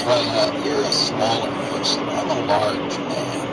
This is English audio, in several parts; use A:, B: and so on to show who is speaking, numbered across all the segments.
A: But you're a smaller person. I'm a large man.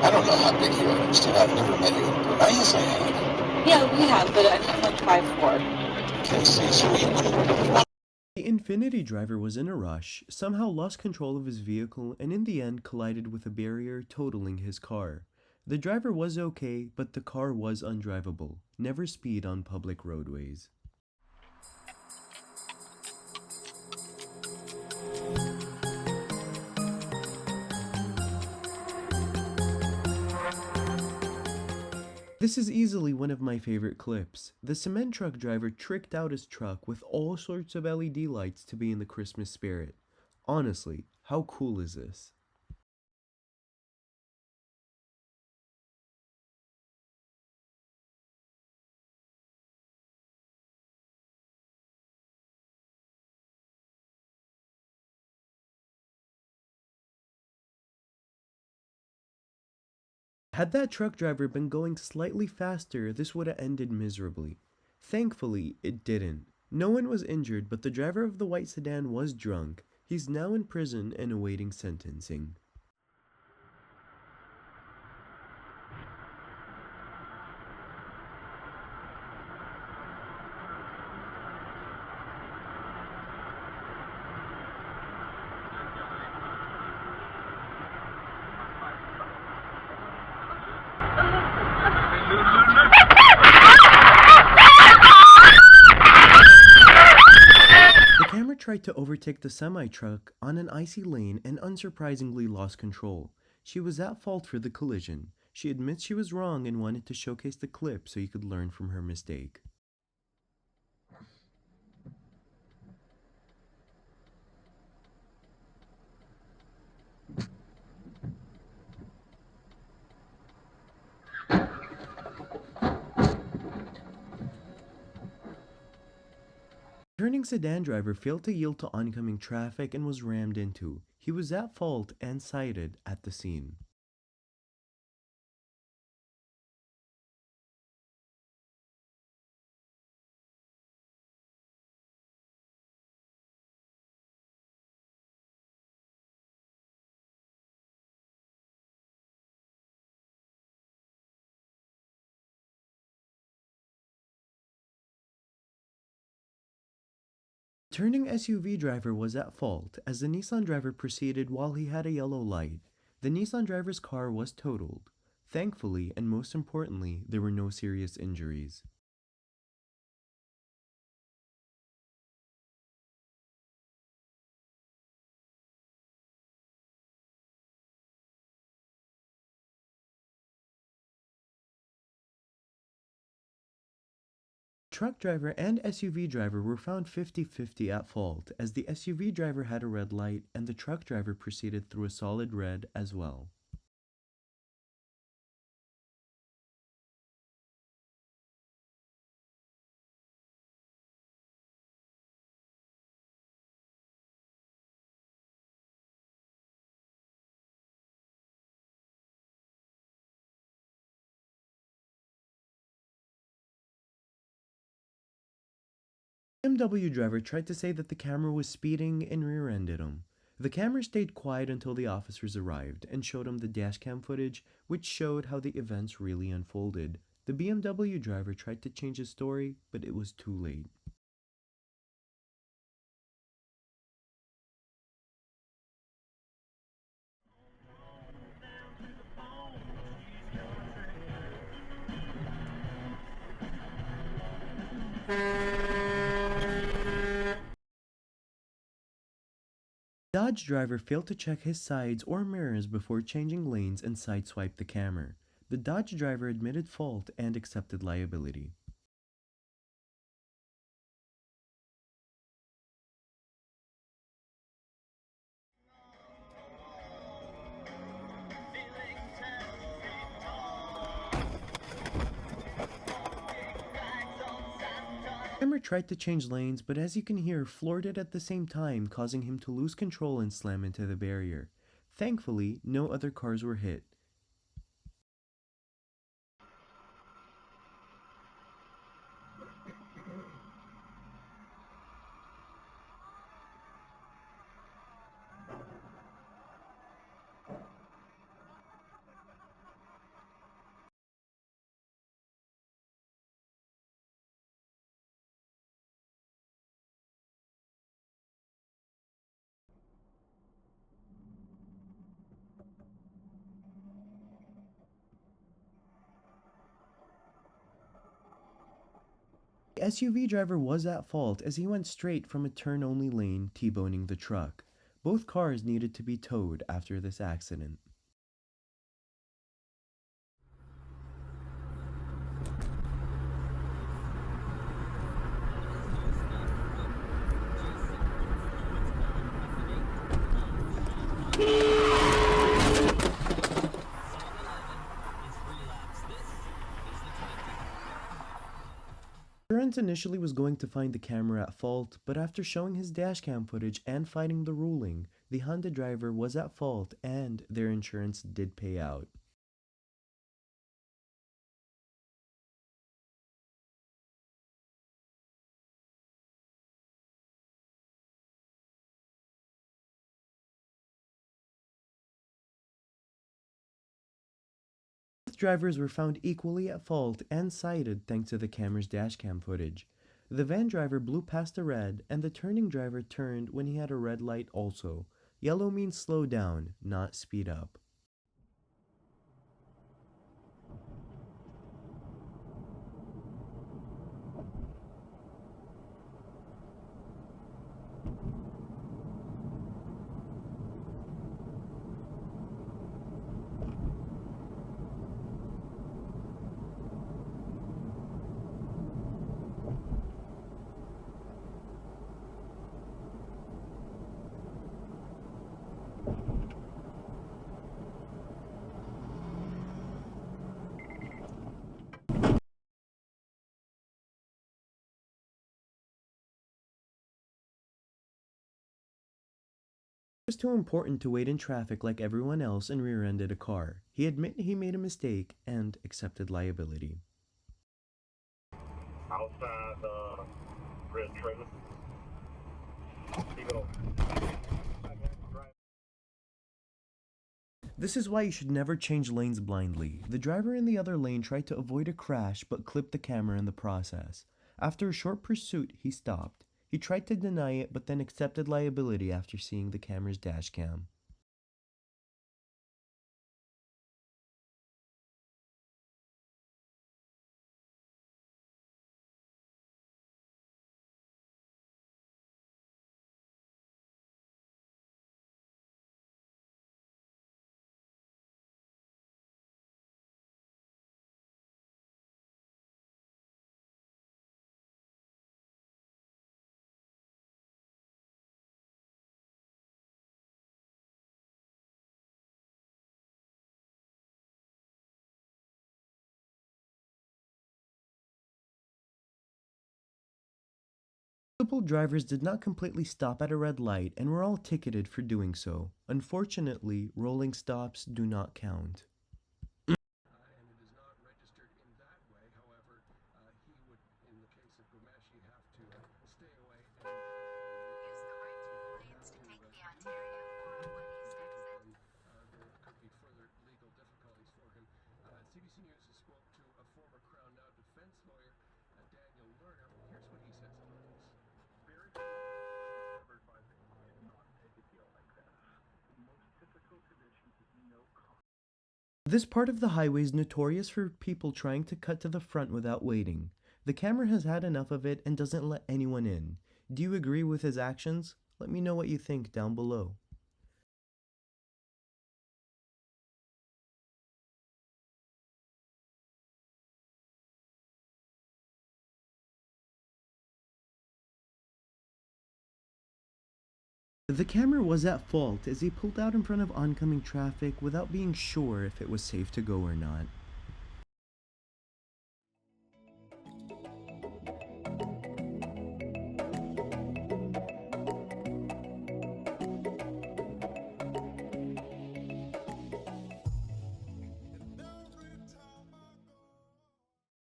A: I don't know how big you are, Still, I've never met you in person. I guess I have.
B: Yeah, we have, but I'm like 5'4".
A: Okay, see, so we wouldn't.
C: The Infinity driver was in a rush, somehow lost control of his vehicle, and in the end collided with a barrier, totaling his car. The driver was okay, but the car was undrivable. Never speed on public roadways. This is easily one of my favorite clips. The cement truck driver tricked out his truck with all sorts of LED lights to be in the Christmas spirit. Honestly, how cool is this? Had that truck driver been going slightly faster, this would have ended miserably. Thankfully, it didn't. No one was injured, but the driver of the white sedan was drunk. He's now in prison and awaiting sentencing. The camera tried to overtake the semi-truck on an icy lane and unsurprisingly lost control. She was at fault for the collision. She admits she was wrong and wanted to showcase the clip so you could learn from her mistake. The turning sedan driver failed to yield to oncoming traffic and was rammed into. He was at fault and cited at the scene. The turning SUV driver was at fault as the Nissan driver proceeded while he had a yellow light. The Nissan driver's car was totaled. Thankfully, and most importantly, there were no serious injuries. Truck driver and SUV driver were found 50-50 at fault as the SUV driver had a red light and the truck driver proceeded through a solid red as well. BMW driver tried to say that the camera was speeding and rear-ended him. The camera stayed quiet until the officers arrived and showed him the dashcam footage, which showed how the events really unfolded. The BMW driver tried to change his story, but it was too late. Dodge driver failed to check his sides or mirrors before changing lanes and sideswiped the camera. The Dodge driver admitted fault and accepted liability. Hammer tried to change lanes, but as you can hear, floored it at the same time, causing him to lose control and slam into the barrier. Thankfully, no other cars were hit. SUV driver was at fault as he went straight from a turn-only lane, T-boning the truck. Both cars needed to be towed after this accident. Insurance initially was going to find the camera at fault, but after showing his dashcam footage and fighting the ruling, the Honda driver was at fault and their insurance did pay out. Both drivers were found equally at fault and cited thanks to the camera's dashcam footage. The van driver blew past a red, and the turning driver turned when he had a red light also. Yellow means slow down, not speed up. It was too important to wait in traffic like everyone else and rear-ended a car. He admitted he made a mistake and accepted liability.
D: Outside the red trailer.
C: This is why you should never change lanes blindly. The driver in the other lane tried to avoid a crash but clipped the camera in the process. After a short pursuit, he stopped. He tried to deny it but then accepted liability after seeing the camera's dashcam. Multiple drivers did not completely stop at a red light and were all ticketed for doing so. Unfortunately, rolling stops do not count.
E: And it is not registered in that way. However, he would, in the case of Gumesh, have to stay away and
F: Use the right two lanes to take the Ontario 401 East exit.
E: there could be further legal difficulties for him. CBC News has spoke to a former Crown Now defense lawyer, Daniel Lerner. Here's what he says about this.
D: Very covered by the not take a deal like that. The most typical condition is no cost.
C: This part of the highway is notorious for people trying to cut to the front without waiting. The camera has had enough of it and doesn't let anyone in. Do you agree with his actions? Let me know what you think down below. The camera was at fault as he pulled out in front of oncoming traffic without being sure if it was safe to go or not.